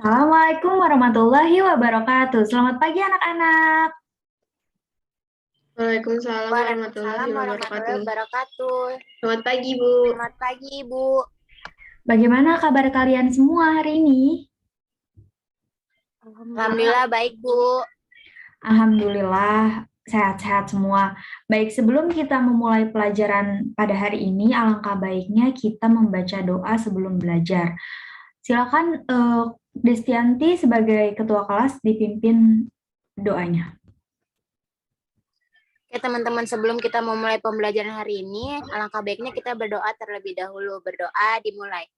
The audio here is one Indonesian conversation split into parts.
Assalamualaikum warahmatullahi wabarakatuh. Selamat pagi anak-anak. Waalaikumsalam warahmatullahi Waalaikumsalam wabarakatuh. warahmatullahi wabarakatuh. Selamat pagi, Bu. Selamat pagi, Ibu. Bagaimana kabar kalian semua hari ini? Alhamdulillah baik, Bu. Alhamdulillah sehat-sehat semua. Baik, sebelum kita memulai pelajaran pada hari ini, alangkah baiknya kita membaca doa sebelum belajar. Silakan Destianti sebagai ketua kelas dipimpin doanya. Oke, teman-teman, sebelum kita memulai pembelajaran hari ini, alangkah baiknya kita berdoa terlebih dahulu. Berdoa dimulai.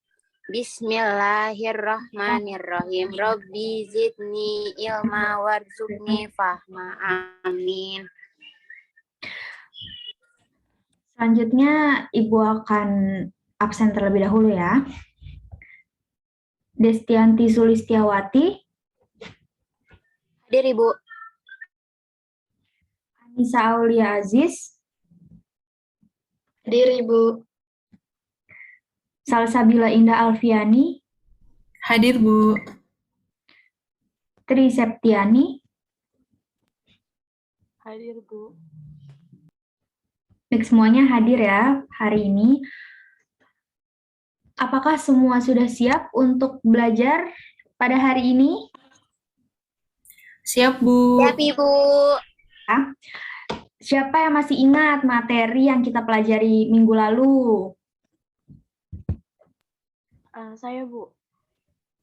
Bismillahirrahmanirrahim. Robbi zidni ilma warzuqni fahma. Amin. Selanjutnya, Ibu akan absen terlebih dahulu ya. Destianti Sulistiawati. Hadir, Ibu. Anissa Aulia Aziz. Hadir, Ibu. Salsabila Indah Alfiani. Hadir, Bu. Tri Septiani. Hadir, Bu. Baik, semuanya hadir ya hari ini. Apakah semua sudah siap untuk belajar pada hari ini? Siap, Bu. Siap, Ibu. Siapa yang masih ingat materi yang kita pelajari minggu lalu? Saya, Bu.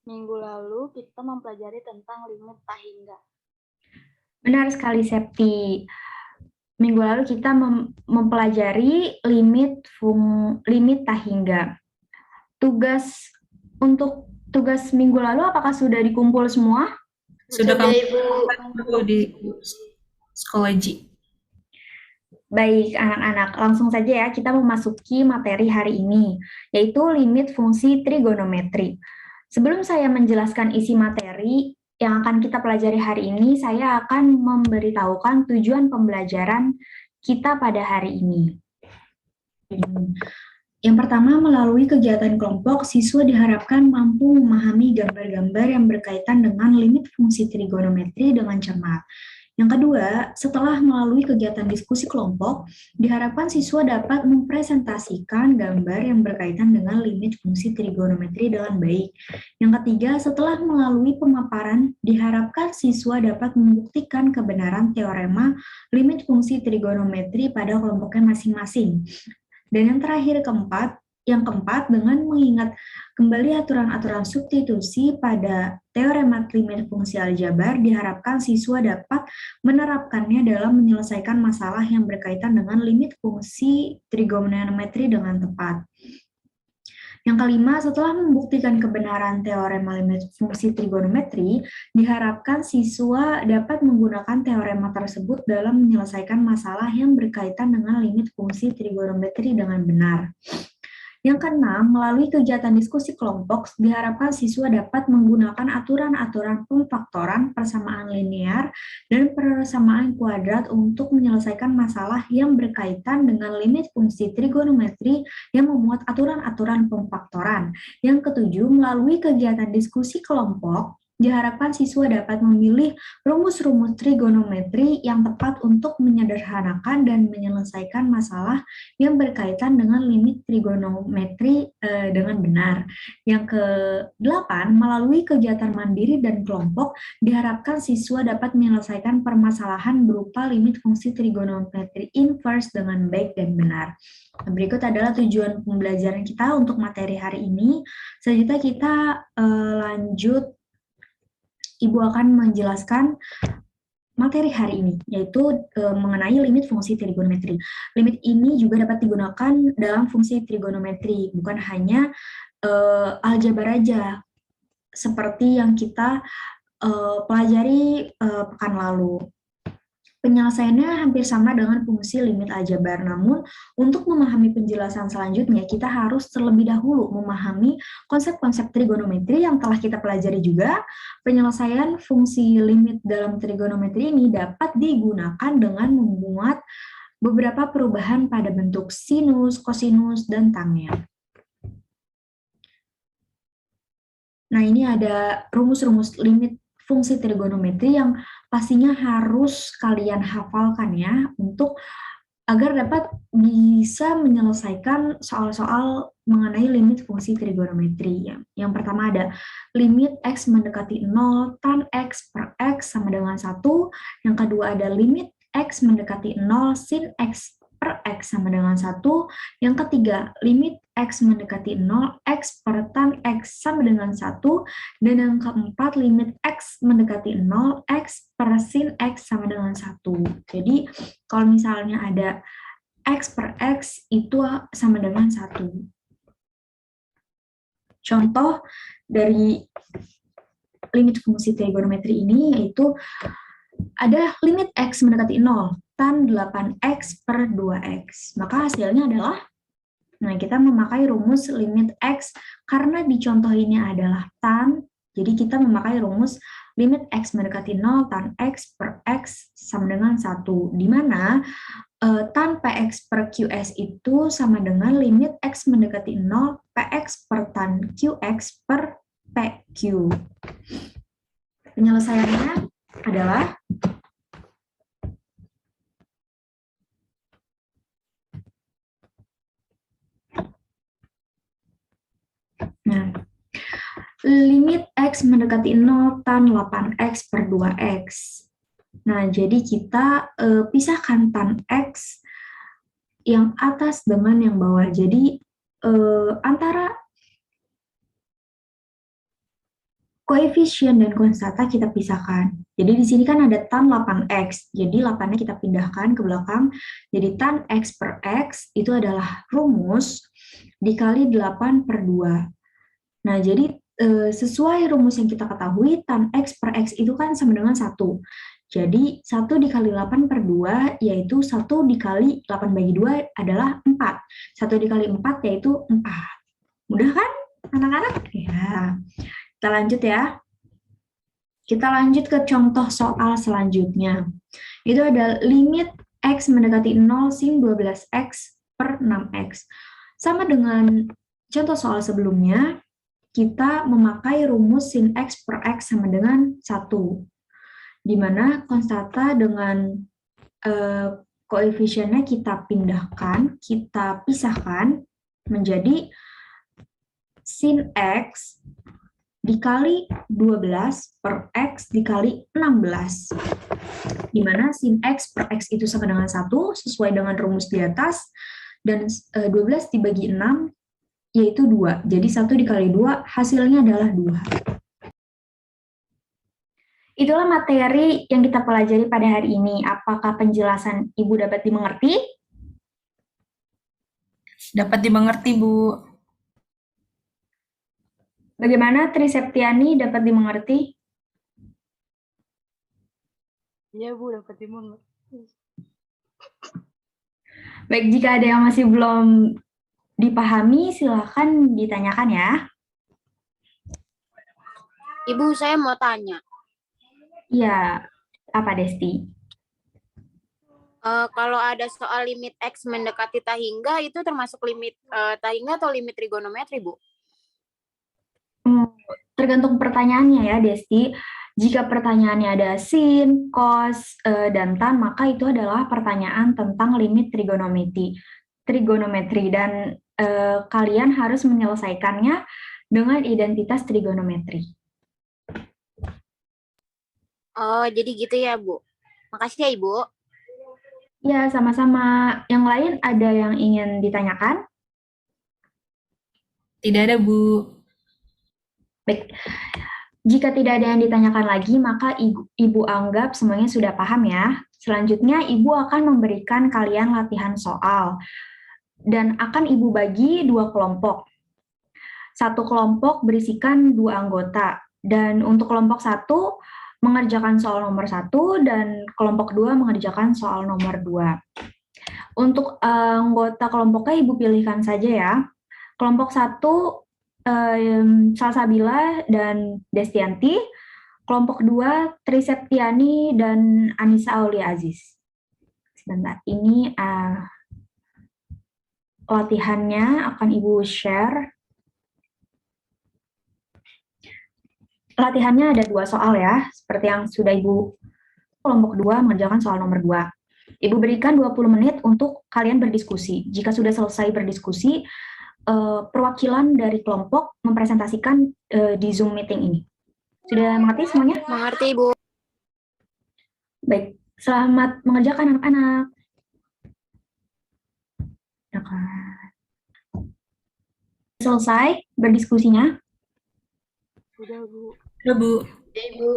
Minggu lalu kita mempelajari tentang limit tak hingga. Benar sekali, Septi. Minggu lalu kita mempelajari limit tak hingga. Tugas minggu lalu apakah sudah dikumpul semua? Sudah Ibu. kamu di Skology. Baik, anak-anak, langsung saja ya kita memasuki materi hari ini, yaitu limit fungsi trigonometri. Sebelum saya menjelaskan isi materi yang akan kita pelajari hari ini, saya akan memberitahukan tujuan pembelajaran kita pada hari ini. Yang pertama, melalui kegiatan kelompok, siswa diharapkan mampu memahami gambar-gambar yang berkaitan dengan limit fungsi trigonometri dengan cermat. Yang kedua, setelah melalui kegiatan diskusi kelompok, diharapkan siswa dapat mempresentasikan gambar yang berkaitan dengan limit fungsi trigonometri dengan baik. Yang ketiga, setelah melalui pemaparan, diharapkan siswa dapat membuktikan kebenaran teorema limit fungsi trigonometri pada kelompoknya masing-masing. Dan yang terakhir yang keempat, dengan mengingat kembali aturan-aturan substitusi pada teorema limit fungsi aljabar, diharapkan siswa dapat menerapkannya dalam menyelesaikan masalah yang berkaitan dengan limit fungsi trigonometri dengan tepat. Yang kelima, setelah membuktikan kebenaran teorema limit fungsi trigonometri, diharapkan siswa dapat menggunakan teorema tersebut dalam menyelesaikan masalah yang berkaitan dengan limit fungsi trigonometri dengan benar. Yang keenam, melalui kegiatan diskusi kelompok, diharapkan siswa dapat menggunakan aturan-aturan pemfaktoran, persamaan linear, dan persamaan kuadrat untuk menyelesaikan masalah yang berkaitan dengan limit fungsi trigonometri yang memuat aturan-aturan pemfaktoran. Yang ketujuh, melalui kegiatan diskusi kelompok, diharapkan siswa dapat memilih rumus-rumus trigonometri yang tepat untuk menyederhanakan dan menyelesaikan masalah yang berkaitan dengan limit trigonometri dengan benar. Yang ke-8, melalui kegiatan mandiri dan kelompok, diharapkan siswa dapat menyelesaikan permasalahan berupa limit fungsi trigonometri inverse dengan baik dan benar. Berikut adalah tujuan pembelajaran kita untuk materi hari ini. Selanjutnya kita lanjut. Ibu akan menjelaskan materi hari ini, yaitu mengenai limit fungsi trigonometri. Limit ini juga dapat digunakan dalam fungsi trigonometri, bukan hanya aljabar aja, seperti yang kita pelajari pekan lalu. Penyelesaiannya hampir sama dengan fungsi limit aljabar, namun untuk memahami penjelasan selanjutnya, kita harus terlebih dahulu memahami konsep-konsep trigonometri yang telah kita pelajari juga. Penyelesaian fungsi limit dalam trigonometri ini dapat digunakan dengan membuat beberapa perubahan pada bentuk sinus, kosinus, dan tangent. Nah, ini ada rumus-rumus limit fungsi trigonometri yang pastinya harus kalian hafalkan ya, untuk agar dapat bisa menyelesaikan soal-soal mengenai limit fungsi trigonometri. Yang pertama ada limit X mendekati 0, tan X per X sama dengan 1. Yang kedua ada limit X mendekati 0, sin X per X sama dengan 1. Yang ketiga, limit X mendekati 0, X per tan X sama dengan 1. Dan yang keempat, limit X mendekati 0, X per sin X sama dengan 1. Jadi, kalau misalnya ada X per X itu sama dengan 1. Contoh dari limit fungsi trigonometri ini yaitu ada limit X mendekati 0, tan 8X per 2X. Maka hasilnya adalah, nah kita memakai rumus limit X karena di contoh ini adalah tan, jadi kita memakai rumus limit X mendekati 0, tan X per X sama dengan 1, di mana tan PX per QS itu sama dengan limit X mendekati 0, PX per tan QX per PQ. Penyelesaiannya adalah limit X mendekati 0 tan 8X per 2X. Nah, jadi kita pisahkan tan X yang atas dengan yang bawah. Jadi antara koefisien dan konstanta kita pisahkan. Jadi di sini kan ada tan 8X. Jadi 8-nya kita pindahkan ke belakang. Jadi tan X per X itu adalah rumus dikali 8 per 2. Nah, jadi sesuai rumus yang kita ketahui, tan X per X itu kan sama dengan 1. Jadi 1 dikali 8 per 2 yaitu 1 dikali 8 bagi 2 adalah 4. 1 dikali 4 yaitu 4. Mudah kan anak-anak? Ya. Kita lanjut ya. Kita lanjut ke contoh soal selanjutnya. Itu ada limit X mendekati 0 sin 12X per 6X. Sama dengan contoh soal sebelumnya, kita memakai rumus sin X per X sama dengan 1. Di mana konstanta dengan koefisiennya kita pindahkan, kita pisahkan menjadi sin X dikali 12 per X dikali 16. Di mana sin X per X itu sama dengan 1, sesuai dengan rumus di atas, dan 12 dibagi 6, yaitu 2. Jadi 1 dikali 2, hasilnya adalah 2. Itulah materi yang kita pelajari pada hari ini. Apakah penjelasan Ibu dapat dimengerti? Dapat dimengerti, Bu. Bagaimana Triseptiani, dapat dimengerti? Iya, Bu, dapat dimengerti. Baik, jika ada yang masih belum dipahami, silakan ditanyakan ya. Ibu, saya mau tanya. Iya, apa Desti? Kalau ada soal limit X mendekati tahingga, itu termasuk limit tahingga atau limit trigonometri, Bu? Tergantung pertanyaannya ya, Desti. Jika pertanyaannya ada sin, cos, dan tan, maka itu adalah pertanyaan tentang limit trigonometri dan kalian harus menyelesaikannya dengan identitas trigonometri. Oh, jadi gitu ya, Bu. Makasih ya, Ibu. Ya, sama-sama. Yang lain ada yang ingin ditanyakan? Tidak ada, Bu. Baik. Jika tidak ada yang ditanyakan lagi, maka Ibu anggap semuanya sudah paham ya. Selanjutnya, Ibu akan memberikan kalian latihan soal. Dan akan Ibu bagi 2 kelompok. Satu kelompok berisikan 2 anggota. Dan untuk kelompok 1, mengerjakan soal nomor 1, dan kelompok 2 mengerjakan soal nomor 2. Untuk anggota kelompoknya Ibu pilihkan saja ya. Kelompok 1, Salsabila dan Destianti. Kelompok 2, Triseptiani dan Anissa Aulia Aziz. Sebentar, ini latihannya akan Ibu share. latihannya ada 2 soal ya, seperti yang sudah Ibu. Kelompok 2 mengerjakan soal nomor 2. Ibu berikan 20 menit untuk kalian berdiskusi. Jika sudah selesai berdiskusi, perwakilan dari kelompok mempresentasikan di Zoom meeting ini. Sudah mengerti semuanya? Mengerti, Ibu. Baik, selamat mengerjakan anak-anak. Selesai berdiskusinya? Sudah, Bu. Udah, Bu. Ibu.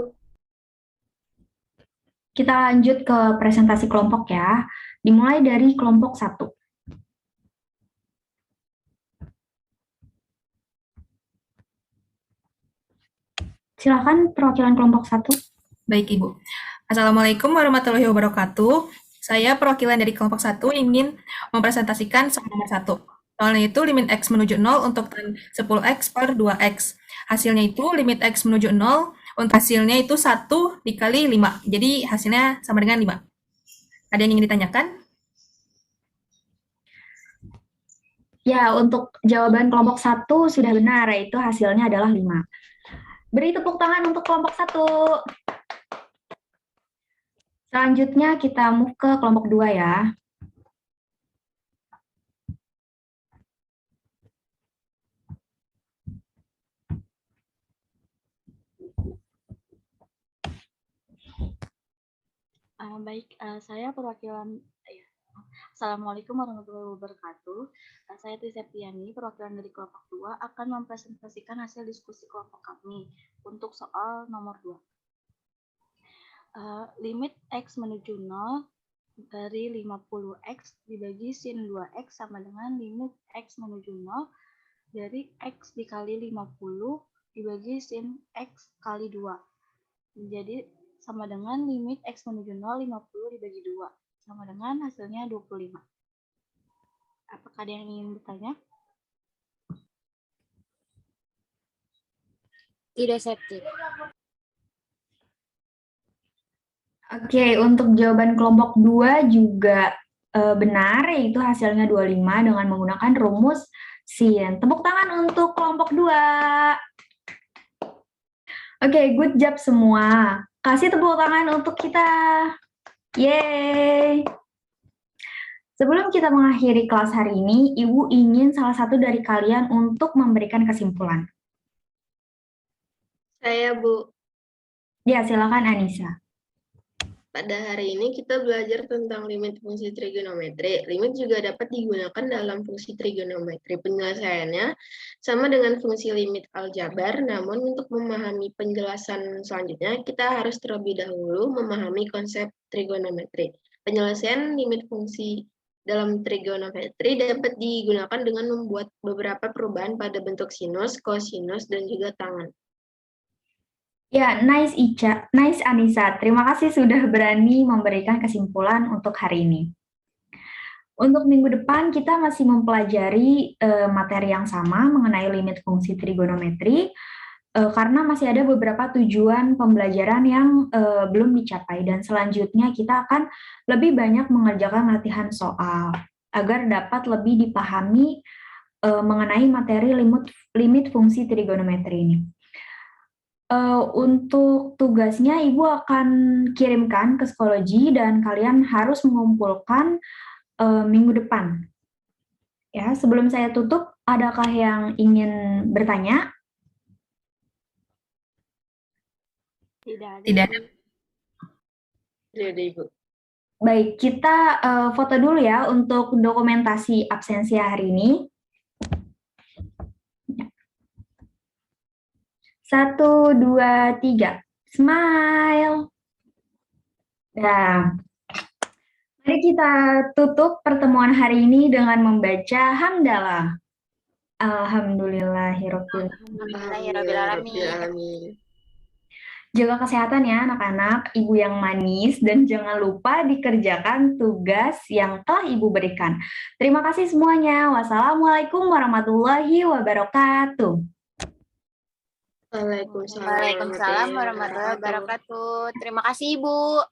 Kita lanjut ke presentasi kelompok ya. Dimulai dari kelompok 1. Silakan perwakilan kelompok 1. Baik, Ibu. Assalamualaikum warahmatullahi wabarakatuh. Saya perwakilan dari kelompok 1 ingin mempresentasikan soal nomor 1. Soalnya itu limit X menuju 0 untuk tan 10X per 2X. Hasilnya itu limit X menuju 0, untuk hasilnya itu 1 dikali 5. Jadi hasilnya sama dengan 5. Ada yang ingin ditanyakan? Ya, untuk jawaban kelompok 1 sudah benar, yaitu hasilnya adalah 5. Beri tepuk tangan untuk kelompok 1. Selanjutnya kita move ke kelompok 2 ya. Baik, saya perwakilan Assalamualaikum warahmatullahi wabarakatuh. Saya Tri Septiani, perwakilan dari kelompok 2 akan mempresentasikan hasil diskusi kelompok kami untuk soal nomor 2. Limit X menuju 0 dari 50X dibagi sin 2X sama dengan limit X menuju 0 dari X dikali 50 dibagi sin X kali 2. Jadi sama dengan limit X menuju 0, 50 dibagi 2. Sama dengan hasilnya 25. Apakah ada yang ingin bertanya? Tidak, Septi. Oke, untuk jawaban kelompok 2 juga benar, yaitu hasilnya 25 dengan menggunakan rumus sin. Tepuk tangan untuk kelompok 2. Oke, good job semua. Kasih tepuk tangan untuk kita. Yeay! Sebelum kita mengakhiri kelas hari ini, Ibu ingin salah satu dari kalian untuk memberikan kesimpulan. Saya, Bu. Ya, silakan Anissa. Pada hari ini kita belajar tentang limit fungsi trigonometri. Limit juga dapat digunakan dalam fungsi trigonometri. Penyelesaiannya sama dengan fungsi limit aljabar, namun untuk memahami penjelasan selanjutnya, kita harus terlebih dahulu memahami konsep trigonometri. Penyelesaian limit fungsi dalam trigonometri dapat digunakan dengan membuat beberapa perubahan pada bentuk sinus, kosinus, dan juga tangan. Ya, nice Ica, nice Anissa. Terima kasih sudah berani memberikan kesimpulan untuk hari ini. Untuk minggu depan kita masih mempelajari materi yang sama mengenai limit fungsi trigonometri karena masih ada beberapa tujuan pembelajaran yang belum dicapai dan selanjutnya kita akan lebih banyak mengerjakan latihan soal agar dapat lebih dipahami mengenai materi limit fungsi trigonometri ini. Untuk tugasnya Ibu akan kirimkan ke psikologi dan kalian harus mengumpulkan minggu depan. Ya, sebelum saya tutup, adakah yang ingin bertanya? Tidak ada. Tidak ada. Tidak ada, Ibu. Baik, kita foto dulu ya untuk dokumentasi absensi hari ini. 1, 2, 3. Smile. Nah, mari kita tutup pertemuan hari ini dengan membaca hamdalah. Alhamdulillahirabbil Alhamdulillahirrahmanirrahim. Jaga kesehatan ya anak-anak, Ibu yang manis, dan jangan lupa dikerjakan tugas yang telah Ibu berikan. Terima kasih semuanya. Wassalamualaikum warahmatullahi wabarakatuh. Waalaikumsalam Waalaikumsalam warahmatullahi wabarakatuh. Terima kasih, Ibu.